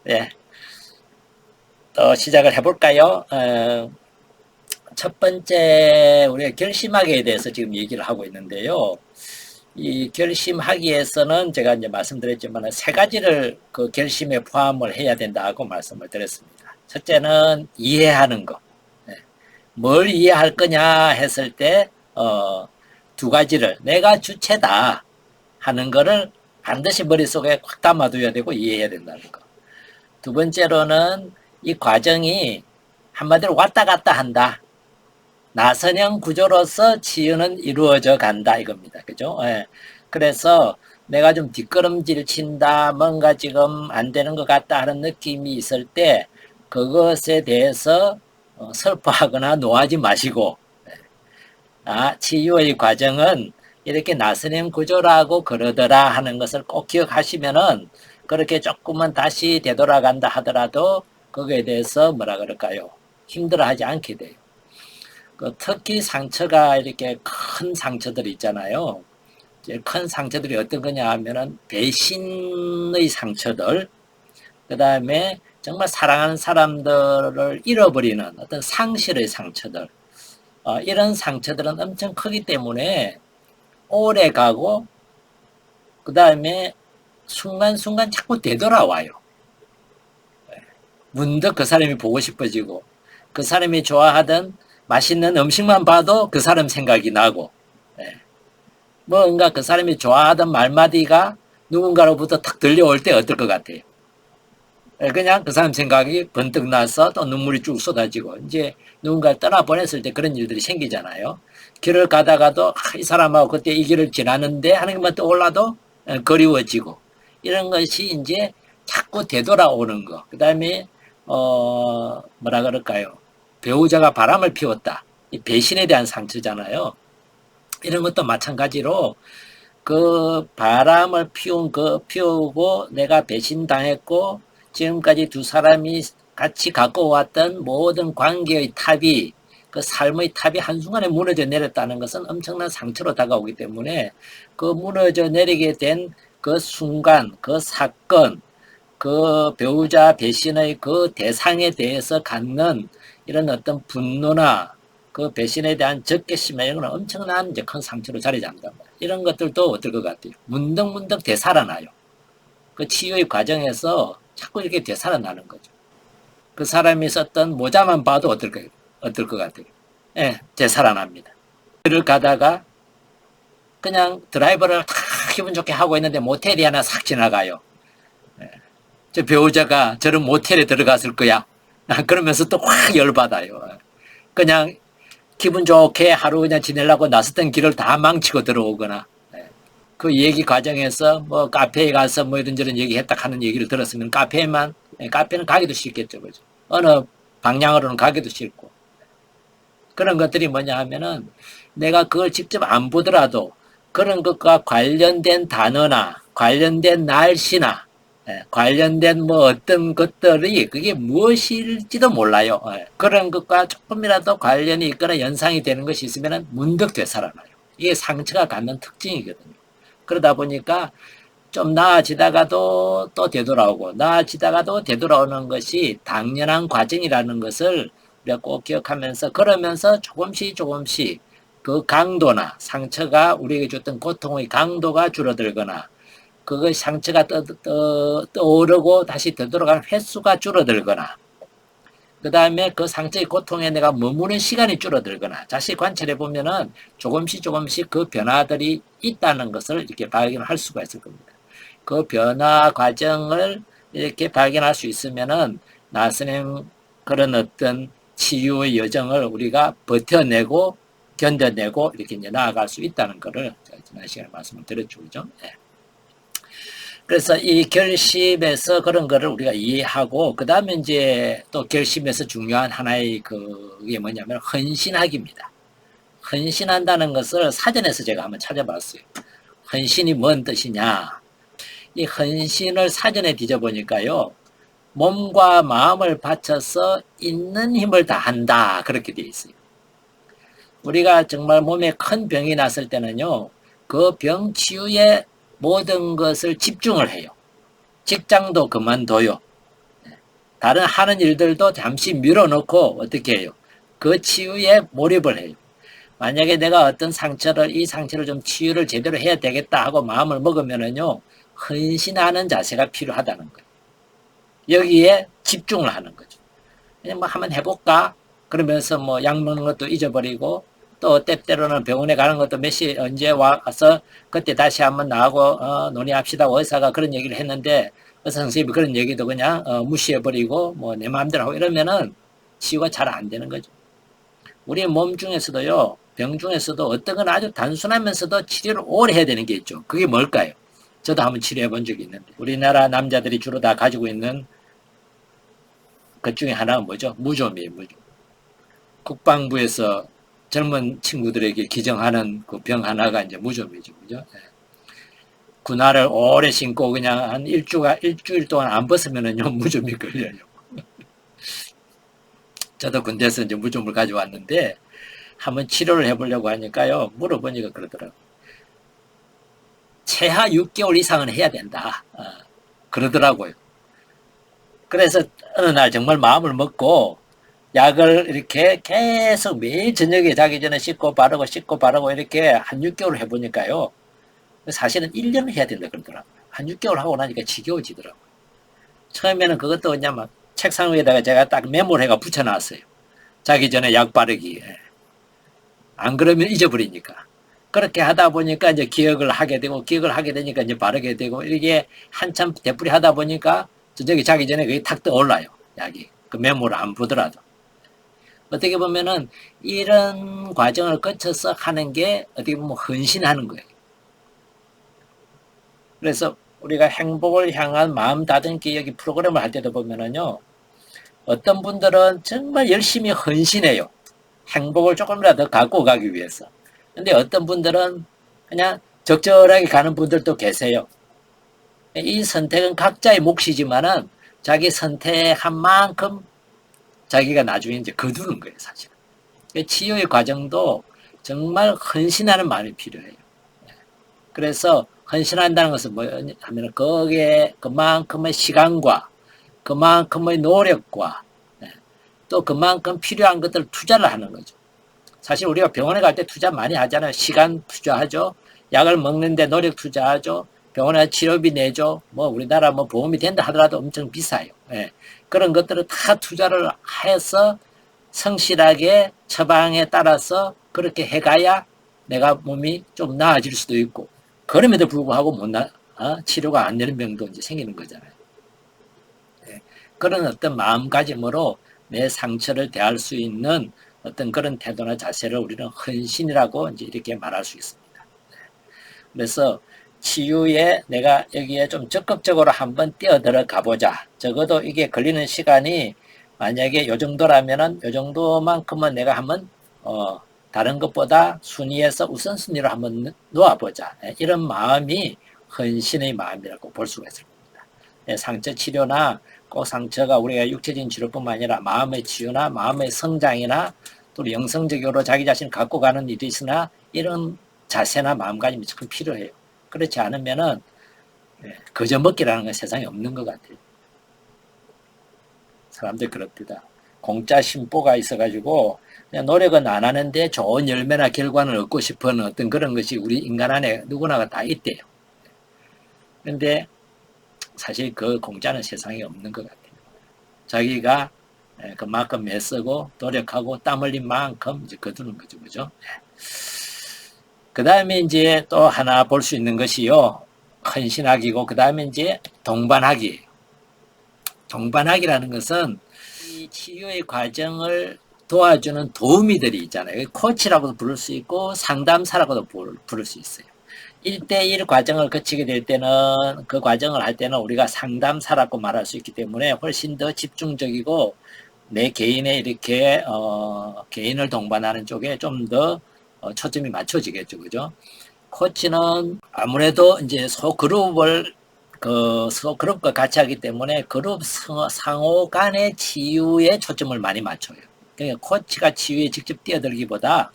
네, 또 시작을 해볼까요? 첫 번째 우리가 결심하기에 대해서 지금 얘기를 하고 있는데요. 이 결심하기에서는 제가 이제 말씀드렸지만 세 가지를 그 결심에 포함을 해야 된다고 말씀을 드렸습니다. 첫째는 이해하는 거. 네. 뭘 이해할 거냐 했을 때 두 가지를 내가 주체다 하는 거를 반드시 머릿속에 꽉 담아둬야 되고 이해해야 된다는 거. 두 번째로는 이 과정이 한마디로 왔다 갔다 한다. 나선형 구조로서 치유는 이루어져 간다 이겁니다. 그죠? 예. 그래서 내가 좀 뒷걸음질 친다, 뭔가 지금 안 되는 것 같다 하는 느낌이 있을 때 그것에 대해서 슬퍼하거나 노하지 마시고, 치유의 과정은 이렇게 나선형 구조라고 그러더라 하는 것을 꼭 기억하시면은 그렇게 조금은 다시 되돌아간다 하더라도 거기에 대해서 뭐라 그럴까요? 힘들어하지 않게 돼요. 특히 상처가 이렇게 큰 상처들이 있잖아요. 큰 상처들이 어떤 거냐 하면은 배신의 상처들, 그 다음에 정말 사랑하는 사람들을 잃어버리는 어떤 상실의 상처들, 이런 상처들은 엄청 크기 때문에 오래 가고, 그 다음에 순간순간 자꾸 되돌아와요. 문득 그 사람이 보고 싶어지고, 그 사람이 좋아하던 맛있는 음식만 봐도 그 사람 생각이 나고, 뭔가 그 사람이 좋아하던 말마디가 누군가로부터 탁 들려올 때 어떨 것 같아요? 그냥 그 사람 생각이 번뜩 나서 또 눈물이 쭉 쏟아지고, 이제 누군가를 떠나보냈을 때 그런 일들이 생기잖아요. 길을 가다가도 이 사람하고 그때 이 길을 지나는데 하는 것만 떠올라도 그리워지고, 이런 것이 이제 자꾸 되돌아오는 거. 그 다음에 뭐라 그럴까요? 배우자가 바람을 피웠다. 이 배신에 대한 상처잖아요. 이런 것도 마찬가지로 그 바람을 피우고 내가 배신당했고 지금까지 두 사람이 같이 갖고 왔던 모든 관계의 탑이, 그 삶의 탑이 한순간에 무너져 내렸다는 것은 엄청난 상처로 다가오기 때문에 그 무너져 내리게 된 그 순간, 그 사건, 그 배우자 배신의 그 대상에 대해서 갖는 이런 어떤 분노나 그 배신에 대한 적개심 이런 건 엄청난 이제 큰 상처로 자리 잡는다. 이런 것들도 어떨 것 같아요? 문득문득 되살아나요. 그 치유의 과정에서 자꾸 이렇게 되살아나는 거죠. 그 사람이 썼던 모자만 봐도 어떨 것 같아요? 예, 되살아납니다. 길을 가다가 그냥 드라이버를 다 기분 좋게 하고 있는데 모텔이 하나 싹 지나가요. 저 배우자가 저런 모텔에 들어갔을 거야. 그러면서 또 확 열받아요. 그냥 기분 좋게 하루 그냥 지내려고 나섰던 길을 다 망치고 들어오거나, 그 얘기 과정에서 뭐 카페에 가서 뭐 이런저런 얘기했다 하는 얘기를 들었으면 카페는 가기도 싫겠죠. 그죠? 어느 방향으로는 가기도 싫고. 그런 것들이 뭐냐 하면은 내가 그걸 직접 안 보더라도 그런 것과 관련된 단어나 관련된 날씨나 관련된 뭐 어떤 것들이 그게 무엇일지도 몰라요. 그런 것과 조금이라도 관련이 있거나 연상이 되는 것이 있으면 문득 되살아나요. 이게 상처가 갖는 특징이거든요. 그러다 보니까 좀 나아지다가도 또 되돌아오고 나아지다가도 되돌아오는 것이 당연한 과정이라는 것을 우리가 꼭 기억하면서, 그러면서 조금씩 그 강도나 상처가 우리에게 줬던 고통의 강도가 줄어들거나 그거 상처가 떠오르고 다시 되돌아가는 횟수가 줄어들거나, 그 다음에 그 상처의 고통에 내가 머무는 시간이 줄어들거나, 자세히 관찰해 보면은 조금씩 그 변화들이 있다는 것을 이렇게 발견할 수가 있을 겁니다. 그 변화 과정을 이렇게 발견할 수 있으면은 나선생 그런 어떤 치유의 여정을 우리가 버텨내고 견뎌내고 이렇게 이제 나아갈 수 있다는 것을 제가 지난 시간에 말씀을 드렸죠. 그죠? 네. 그래서 이 결심에서 그런 거를 우리가 이해하고, 그 다음에 이제 또 결심에서 중요한 하나의 그게 뭐냐면 헌신하기입니다. 헌신한다는 것을 사전에서 제가 한번 찾아봤어요. 헌신이 뭔 뜻이냐. 이 헌신을 사전에 뒤져보니까요. 몸과 마음을 바쳐서 있는 힘을 다한다. 그렇게 되어 있어요. 우리가 정말 몸에 큰 병이 났을 때는요. 그 병 치유에 모든 것을 집중을 해요. 직장도 그만둬요. 다른 하는 일들도 잠시 밀어놓고 어떻게 해요? 그 치유에 몰입을 해요. 만약에 내가 어떤 이 상처를 좀 치유를 제대로 해야 되겠다 하고 마음을 먹으면은요, 헌신하는 자세가 필요하다는 거예요. 여기에 집중을 하는 거죠. 그냥 뭐 한번 해볼까? 그러면서 뭐 약 먹는 것도 잊어버리고, 또 때때로는 병원에 가는 것도 언제 와서 그때 다시 한번 나하고 논의합시다. 의사가 그런 얘기를 했는데, 의사 선생님이 그런 얘기도 그냥 무시해버리고, 뭐 내 마음대로 하고 이러면은 치유가 잘 안 되는 거죠. 우리 몸 중에서도요, 병 중에서도 어떤 건 아주 단순하면서도 치료를 오래 해야 되는 게 있죠. 그게 뭘까요? 저도 한번 치료해 본 적이 있는데, 우리나라 남자들이 주로 다 가지고 있는 것 중에 하나가 뭐죠? 무좀이에요, 무좀. 국방부에서 젊은 친구들에게 기증하는 그 병 하나가 이제 무좀이죠, 그죠? 군화를 오래 신고 그냥 한 일주일 동안 안 벗으면은요, 무좀이 걸려요. 저도 군대에서 이제 무좀을 가져왔는데, 한번 치료를 해보려고 하니까요, 물어보니까 그러더라고요. 최하 6개월 이상은 해야 된다. 그러더라고요. 그래서 어느 날 정말 마음을 먹고 약을 이렇게 계속 매일 저녁에 자기 전에 씻고 바르고 이렇게 한 6개월 해보니까요. 사실은 1년을 해야 된다 그러더라고요. 한 6개월 하고 나니까 지겨워지더라고요. 처음에는 그것도 그냥 막 책상 위에다가 제가 딱 메모를 해가 붙여놨어요. 자기 전에 약 바르기. 안 그러면 잊어버리니까. 그렇게 하다 보니까 이제 기억을 하게 되니까 이제 바르게 되고, 이게 한참 되풀이 하다 보니까 저녁에 자기 전에 그게 탁 떠올라요. 약이. 그 메모를 안 보더라도. 어떻게 보면은 이런 과정을 거쳐서 하는 게 어떻게 보면 헌신하는 거예요. 그래서 우리가 행복을 향한 마음 다듬기 여기 프로그램을 할 때도 보면은요, 어떤 분들은 정말 열심히 헌신해요. 행복을 조금이라도 더 갖고 가기 위해서. 근데 어떤 분들은 그냥 적절하게 가는 분들도 계세요. 이 선택은 각자의 몫이지만은 자기 선택한 만큼 자기가 나중에 이제 거두는 거예요, 사실은. 치유의 과정도 정말 헌신하는 마음이 필요해요. 그래서 헌신한다는 것은 뭐냐면 거기에 그만큼의 시간과 그만큼의 노력과 또 그만큼 필요한 것들을 투자를 하는 거죠. 사실 우리가 병원에 갈 때 투자 많이 하잖아요. 시간 투자하죠. 약을 먹는데 노력 투자하죠. 병원에 치료비 내죠. 뭐 우리나라 뭐 보험이 된다 하더라도 엄청 비싸요. 예. 그런 것들을 다 투자를 해서 성실하게 처방에 따라서 그렇게 해가야 내가 몸이 좀 나아질 수도 있고, 그럼에도 불구하고 치료가 안 되는 병도 이제 생기는 거잖아요. 예. 그런 어떤 마음가짐으로 내 상처를 대할 수 있는 어떤 그런 태도나 자세를 우리는 헌신이라고 이제 이렇게 말할 수 있습니다. 그래서 치유에 내가 여기에 좀 적극적으로 한번 뛰어들어 가보자. 적어도 이게 걸리는 시간이 만약에 요 정도라면은 요 정도만큼은 내가 한번 다른 것보다 순위에서 우선순위로 한번 놓아보자. 이런 마음이 헌신의 마음이라고 볼 수가 있을 겁니다. 상처 치료나 꼭 상처가 우리가 육체적인 치료뿐만 아니라 마음의 치유나 마음의 성장이나 또 영성적으로 자기 자신을 갖고 가는 일이 있으나 이런 자세나 마음가짐이 참 필요해요. 그렇지 않으면은 거저 먹기라는 건 세상에 없는 것 같아요. 사람들 그럽니다. 공짜 심보가 있어가지고 그냥 노력은 안 하는데 좋은 열매나 결과는 얻고 싶은 어떤 그런 것이 우리 인간 안에 누구나가 다 있대요. 그런데 사실 그 공짜는 세상에 없는 것 같아요. 자기가 그만큼 애쓰고 노력하고 땀 흘린 만큼 이제 거두는 거죠, 그죠? 그 다음에 이제 또 하나 볼 수 있는 것이요, 헌신하기고, 그 다음에 이제 동반하기예요. 동반하기라는 것은 이 치유의 과정을 도와주는 도우미들이 있잖아요. 코치라고도 부를 수 있고 상담사라고도 부를 수 있어요. 1대1 과정을 거치게 될 때는, 그 과정을 할 때는 우리가 상담사라고 말할 수 있기 때문에 훨씬 더 집중적이고 내 개인의 이렇게 개인을 동반하는 쪽에 좀 더 초점이 맞춰지겠죠. 그죠? 코치는 아무래도 이제 소그룹을 소그룹과 같이 하기 때문에 그룹 상호 간의 치유에 초점을 많이 맞춰요. 그러니까 코치가 치유에 직접 뛰어들기보다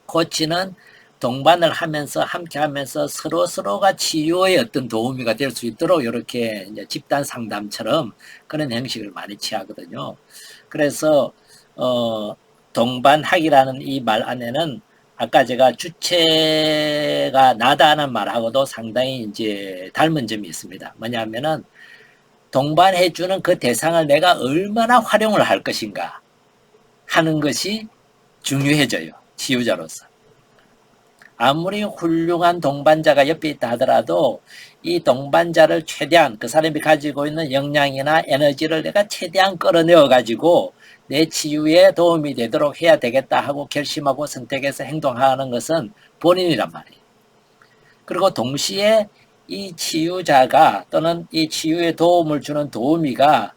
코치는 동반을 하면서 함께 하면서 서로가 치유의 어떤 도우미가 될 수 있도록 이렇게 이제 집단 상담처럼 그런 형식을 많이 취하거든요. 그래서 동반하기라는 이 말 안에는 아까 제가 주체가 나다는 말하고도 상당히 이제 닮은 점이 있습니다. 뭐냐면은 동반해주는 그 대상을 내가 얼마나 활용을 할 것인가 하는 것이 중요해져요. 치유자로서. 아무리 훌륭한 동반자가 옆에 있다 하더라도 이 동반자를 최대한 그 사람이 가지고 있는 역량이나 에너지를 내가 최대한 끌어내어 가지고 내 치유에 도움이 되도록 해야 되겠다 하고 결심하고 선택해서 행동하는 것은 본인이란 말이에요. 그리고 동시에 이 치유자가 또는 이 치유에 도움을 주는 도우미가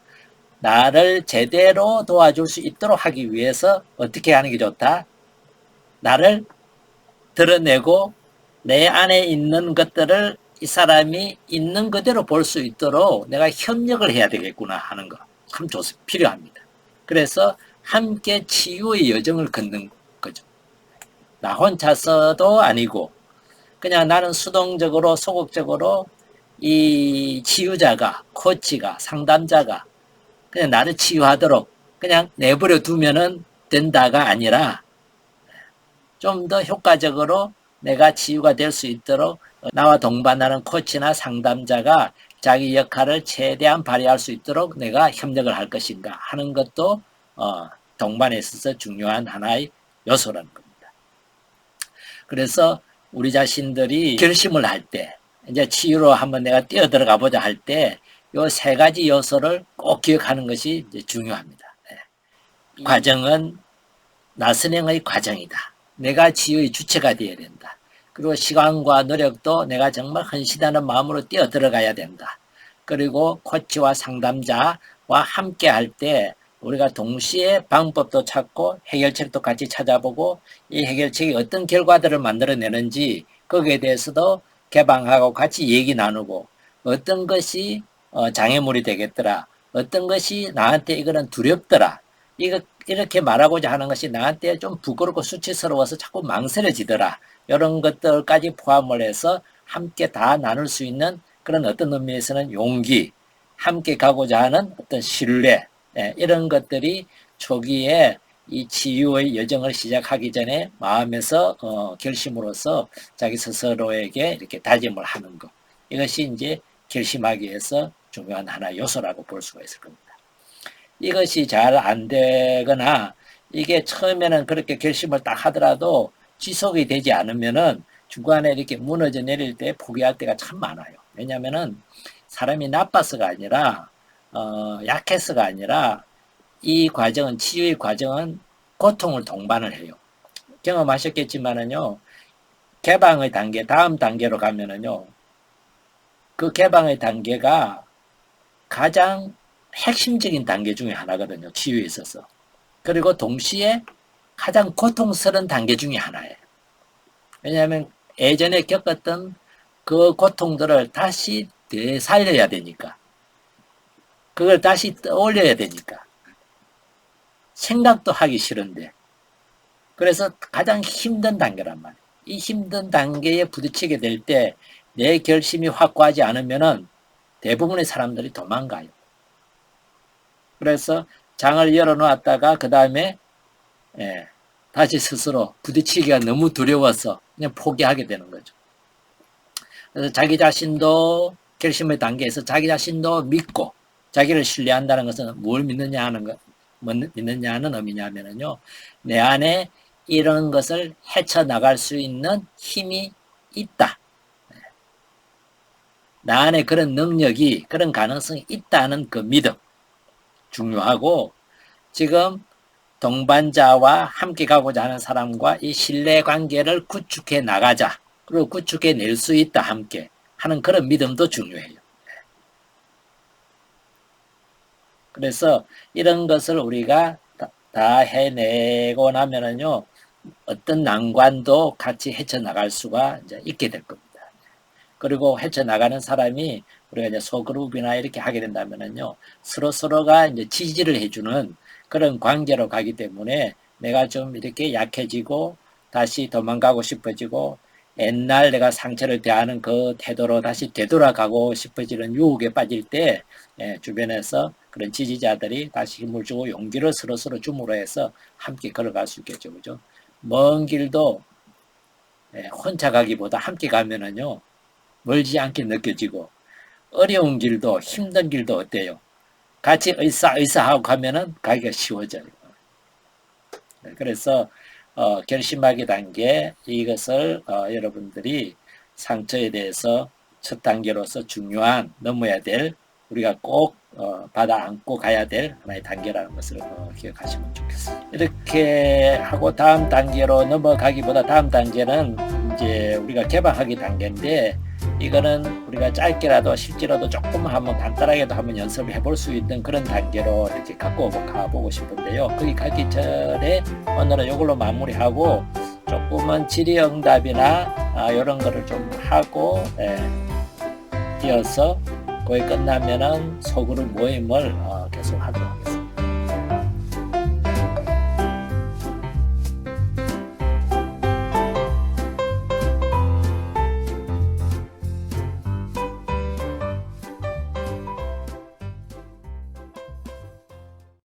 나를 제대로 도와줄 수 있도록 하기 위해서 어떻게 하는 게 좋다? 나를 드러내고 내 안에 있는 것들을 이 사람이 있는 그대로 볼 수 있도록 내가 협력을 해야 되겠구나 하는 거 참 필요합니다. 그래서 함께 치유의 여정을 걷는 거죠. 나 혼자서도 아니고 그냥 나는 수동적으로 소극적으로 이 치유자가 코치가 상담자가 그냥 나를 치유하도록 그냥 내버려 두면은 된다가 아니라 좀 더 효과적으로 내가 치유가 될 수 있도록 나와 동반하는 코치나 상담자가 자기 역할을 최대한 발휘할 수 있도록 내가 협력을 할 것인가 하는 것도 동반에 있어서 중요한 하나의 요소라는 겁니다. 그래서 우리 자신들이 결심을 할 때 이제 치유로 한번 내가 뛰어들어가 보자 할 때 요 세 가지 요소를 꼭 기억하는 것이 이제 중요합니다. 과정은 나선행의 과정이다. 내가 치유의 주체가 되어야 된다. 그리고 시간과 노력도 내가 정말 헌신하는 마음으로 뛰어 들어가야 된다. 그리고 코치와 상담자와 함께 할 때 우리가 동시에 방법도 찾고 해결책도 같이 찾아보고 이 해결책이 어떤 결과들을 만들어내는지 거기에 대해서도 개방하고 같이 얘기 나누고 어떤 것이 장애물이 되겠더라. 어떤 것이 나한테 이거는 두렵더라. 이렇게 말하고자 하는 것이 나한테 좀 부끄럽고 수치스러워서 자꾸 망설여지더라. 이런 것들까지 포함을 해서 함께 다 나눌 수 있는 그런 어떤 의미에서는 용기, 함께 가고자 하는 어떤 신뢰, 이런 것들이 초기에 이 치유의 여정을 시작하기 전에 마음에서 결심으로서 자기 스스로에게 이렇게 다짐을 하는 것. 이것이 이제 결심하기 위해서 중요한 하나의 요소라고 볼 수가 있을 겁니다. 이것이 잘 안 되거나 이게 처음에는 그렇게 결심을 딱 하더라도 지속이 되지 않으면은 중간에 이렇게 무너져 내릴 때 포기할 때가 참 많아요. 왜냐면은 사람이 나빠서가 아니라 약해서가 아니라 이 과정은 치유의 과정은 고통을 동반을 해요. 경험하셨겠지만은요. 개방의 단계 다음 단계로 가면은요. 그 개방의 단계가 가장 핵심적인 단계 중에 하나거든요. 치유에 있어서. 그리고 동시에 가장 고통스러운 단계 중에 하나예요. 왜냐하면 예전에 겪었던 그 고통들을 다시 되살려야 되니까. 그걸 다시 떠올려야 되니까. 생각도 하기 싫은데. 그래서 가장 힘든 단계란 말이에요. 이 힘든 단계에 부딪히게 될 때 내 결심이 확고하지 않으면은 대부분의 사람들이 도망가요. 그래서 장을 열어놓았다가 그 다음에 다시 스스로 부딪히기가 너무 두려워서 그냥 포기하게 되는 거죠. 그래서 자기 자신도 결심의 단계에서 자기 자신도 믿고 자기를 신뢰한다는 것은 뭘 믿느냐 하는 것, 믿느냐는 의미냐면요. 내 안에 이런 것을 헤쳐나갈 수 있는 힘이 있다. 나 안에 그런 능력이, 그런 가능성이 있다는 그 믿음. 중요하고 지금 동반자와 함께 가고자 하는 사람과 이 신뢰관계를 구축해 나가자. 그리고 구축해 낼 수 있다 함께 하는 그런 믿음도 중요해요. 그래서 이런 것을 우리가 다 해내고 나면은요. 어떤 난관도 같이 헤쳐나갈 수가 이제 있게 될 겁니다. 그리고 헤쳐나가는 사람이 우리가 이제 소그룹이나 이렇게 하게 된다면은요, 서로가 이제 지지를 해주는 그런 관계로 가기 때문에 내가 좀 이렇게 약해지고 다시 도망가고 싶어지고 옛날 내가 상처를 대하는 그 태도로 다시 되돌아가고 싶어지는 유혹에 빠질 때 주변에서 그런 지지자들이 다시 힘을 주고 용기를 서로 줌으로 해서 함께 걸어갈 수 있겠죠. 그죠? 먼 길도 혼자 가기보다 함께 가면은요, 멀지 않게 느껴지고 어려운 길도 힘든 길도 어때요? 같이 의사하고 가면은 가기가 쉬워져요. 그래서 결심하기 단계 이것을 여러분들이 상처에 대해서 첫 단계로서 중요한 넘어야 될 우리가 꼭 받아 안고 가야 될 하나의 단계라는 것을 기억하시면 좋겠습니다. 이렇게 하고 다음 단계로 넘어가기보다 다음 단계는 이제 우리가 개방하기 단계인데 이거는 우리가 짧게라도 실제로도 조금 한번 간단하게도 한번 연습을 해볼 수 있는 그런 단계로 이렇게 갖고 가보고 싶은데요. 거기 가기 전에 오늘은 이걸로 마무리하고 조금은 질의응답이나 이런 거를 좀 하고 이어서 거의 끝나면은 소그룹 모임을 계속 하도록 하겠습니다.